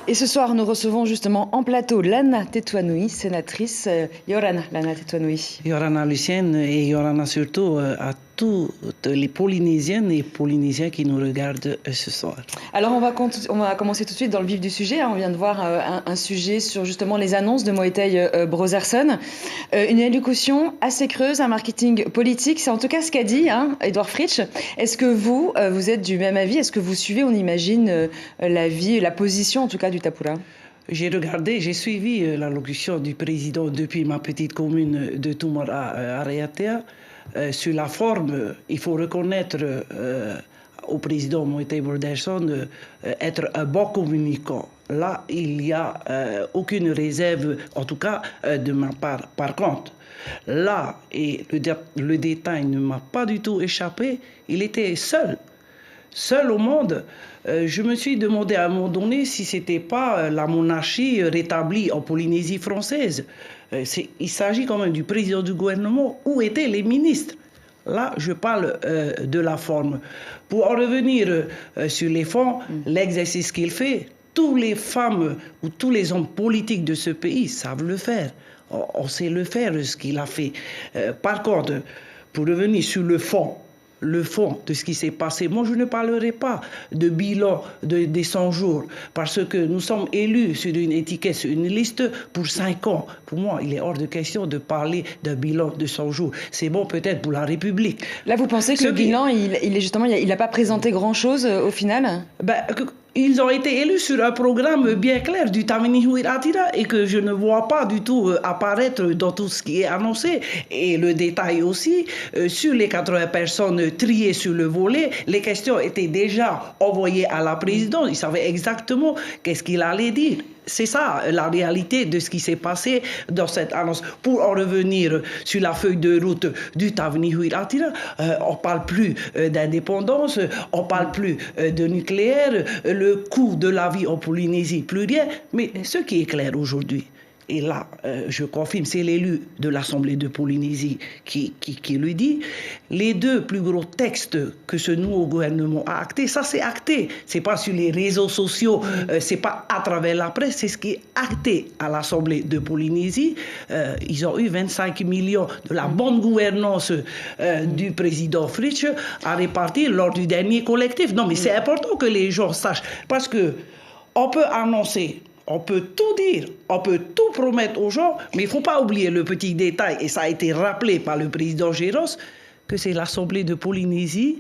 Et ce soir, nous recevons justement en plateau Lana Tetuanui, sénatrice. Yorana, Lana Tetuanui. Yorana Lucienne et Yorana surtout à toutes les Polynésiennes et Polynésiens qui nous regardent ce soir. Alors on va commencer tout de suite dans le vif du sujet. On vient de voir un sujet sur justement les annonces de Moetai Brotherson. Une allocution assez creuse, un marketing politique. C'est en tout cas ce qu'a dit Edouard Fritsch. Est-ce que vous êtes du même avis? Est-ce que vous suivez, on imagine, la position en tout cas du Tapura? J'ai suivi l'allocution du président depuis ma petite commune de Tumara à Raiatea. Sur la forme, il faut reconnaître au président Moetai Brotherson être un bon communicant. Là, il n'y a aucune réserve, en tout cas de ma part. Par contre, là, et le détail ne m'a pas du tout échappé, il était seul au monde. Je me suis demandé à un moment donné si ce n'était pas la monarchie rétablie en Polynésie française. Il s'agit quand même du président du gouvernement. Où étaient les ministres? Là, je parle de la forme. Pour en revenir sur les fonds, l'exercice qu'il fait, toutes les femmes ou tous les hommes politiques de ce pays savent le faire. On sait le faire, ce qu'il a fait. Par contre, pour revenir sur le fond de ce qui s'est passé. Moi, je ne parlerai pas de bilan des 100 jours, parce que nous sommes élus sur une étiquette, sur une liste pour 5 ans. Pour moi, il est hors de question de parler d'un bilan de 100 jours. C'est bon peut-être pour la République. Là, vous pensez que le bilan, il n'a pas présenté grand-chose au final? Ils ont été élus sur un programme bien clair du Tamini Atira et que je ne vois pas du tout apparaître dans tout ce qui est annoncé. Et le détail aussi, sur les 80 personnes triées sur le volet, les questions étaient déjà envoyées à la présidente. Il savait exactement qu'est-ce qu'il allait dire. C'est ça la réalité de ce qui s'est passé dans cette annonce. Pour en revenir sur la feuille de route du Tavini Huiratira, on ne parle plus d'indépendance, on ne parle plus de nucléaire, le coût de la vie en Polynésie, plus rien. Mais ce qui est clair aujourd'hui, et là, je confirme, c'est l'élu de l'Assemblée de Polynésie qui lui dit, les deux plus gros textes que ce nouveau gouvernement a actés, ça c'est acté. C'est pas sur les réseaux sociaux, c'est pas à travers la presse, c'est ce qui est acté à l'Assemblée de Polynésie. Ils ont eu 25 millions de la bonne gouvernance du président Fritsch à répartir lors du dernier collectif. Non, mais c'est important que les gens sachent, parce que on peut annoncer, on peut tout dire, on peut tout promettre aux gens, mais il ne faut pas oublier le petit détail, et ça a été rappelé par le président Géros, que c'est l'Assemblée de Polynésie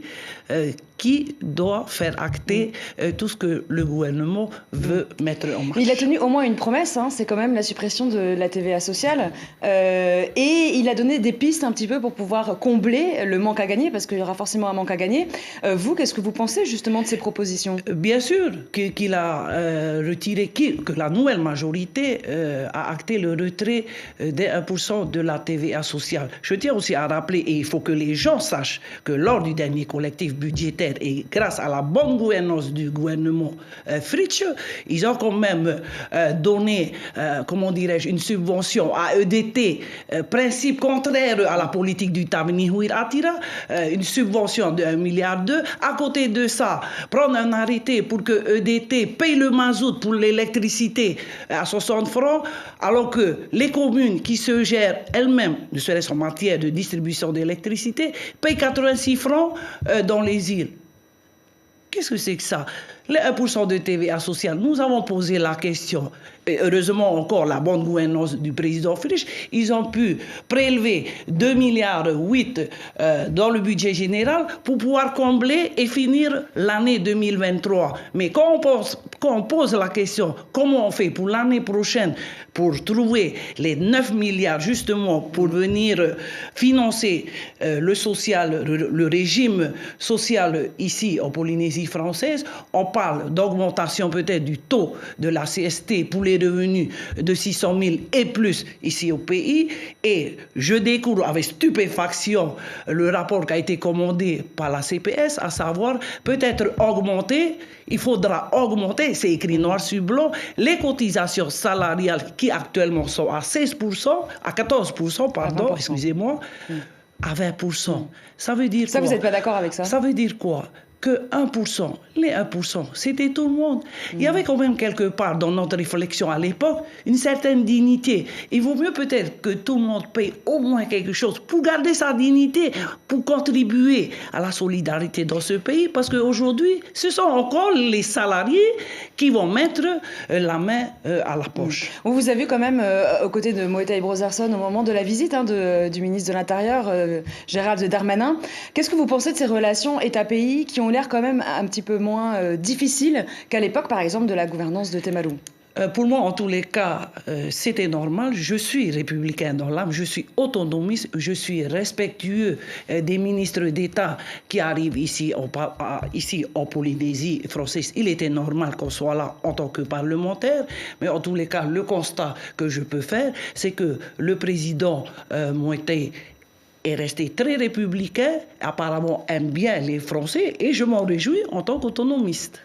qui doit faire acter tout ce que le gouvernement veut mettre en marche. Il a tenu au moins une promesse, c'est quand même la suppression de la TVA sociale. Et il a donné des pistes un petit peu pour pouvoir combler le manque à gagner, parce qu'il y aura forcément un manque à gagner. Vous, qu'est-ce que vous pensez justement de ces propositions? Bien sûr qu'il a retiré, que la nouvelle majorité a acté le retrait des 1% de la TVA sociale. Je tiens aussi à rappeler, et il faut que les gens sachent, que lors du dernier collectif budgétaire, et grâce à la bonne gouvernance du gouvernement Fritsch, ils ont quand même donné, une subvention à EDT, principe contraire à la politique du Tamini Huiratira, une subvention de 1,2 milliard. À côté de ça, prendre un arrêté pour que EDT paye le mazout pour l'électricité à 60 francs, alors que les communes qui se gèrent elles-mêmes, ne serait-ce en matière de distribution d'électricité, payent 86 francs dans les îles. Qu'est-ce que c'est que ça? Les 1% de TVA sociale, nous avons posé la question, et heureusement encore la bonne gouvernance du président Fritsch, ils ont pu prélever 2,8 milliards dans le budget général pour pouvoir combler et finir l'année 2023. Mais quand on pose la question, comment on fait pour l'année prochaine pour trouver les 9 milliards justement pour venir financer le social, le régime social ici en Polynésie française, on parle d'augmentation peut-être du taux de la CST pour les revenus de 600 000 et plus ici au pays. Et je découvre avec stupéfaction le rapport qui a été commandé par la CPS, à savoir peut-être augmenter, il faudra augmenter, c'est écrit noir sur blanc, les cotisations salariales qui actuellement sont à 16%, à 14%, pardon, excusez-moi, à 20%. Ça veut dire ça, quoi? Vous n'êtes pas d'accord avec ça? Ça veut dire quoi? que 1%, les 1%, c'était tout le monde. Il y avait quand même quelque part dans notre réflexion à l'époque une certaine dignité. Il vaut mieux peut-être que tout le monde paye au moins quelque chose pour garder sa dignité, pour contribuer à la solidarité dans ce pays, parce qu'aujourd'hui, ce sont encore les salariés qui vont mettre la main à la poche. On vous a vu quand même aux côtés de Mohamed Brozarson au moment de la visite du ministre de l'Intérieur, Gérald Darmanin. Qu'est-ce que vous pensez de ces relations État-pays qui ont l'air quand même un petit peu moins difficiles qu'à l'époque, par exemple, de la gouvernance de Temalou? Pour moi, en tous les cas, c'était normal. Je suis républicain dans l'âme, je suis autonomiste, je suis respectueux des ministres d'État qui arrivent ici en Polynésie française. Il était normal qu'on soit là en tant que parlementaire, mais en tous les cas, le constat que je peux faire, c'est que le président Moïté est resté très républicain, apparemment aime bien les Français, et je m'en réjouis en tant qu'autonomiste.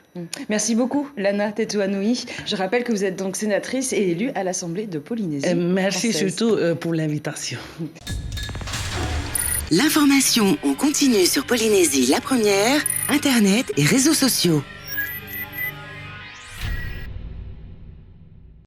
Merci beaucoup, Lana Tetuanui. Je rappelle que vous êtes donc sénatrice et élue à l'Assemblée de Polynésie. Merci française. surtout pour l'invitation. L'information en continu sur Polynésie la première, Internet et réseaux sociaux.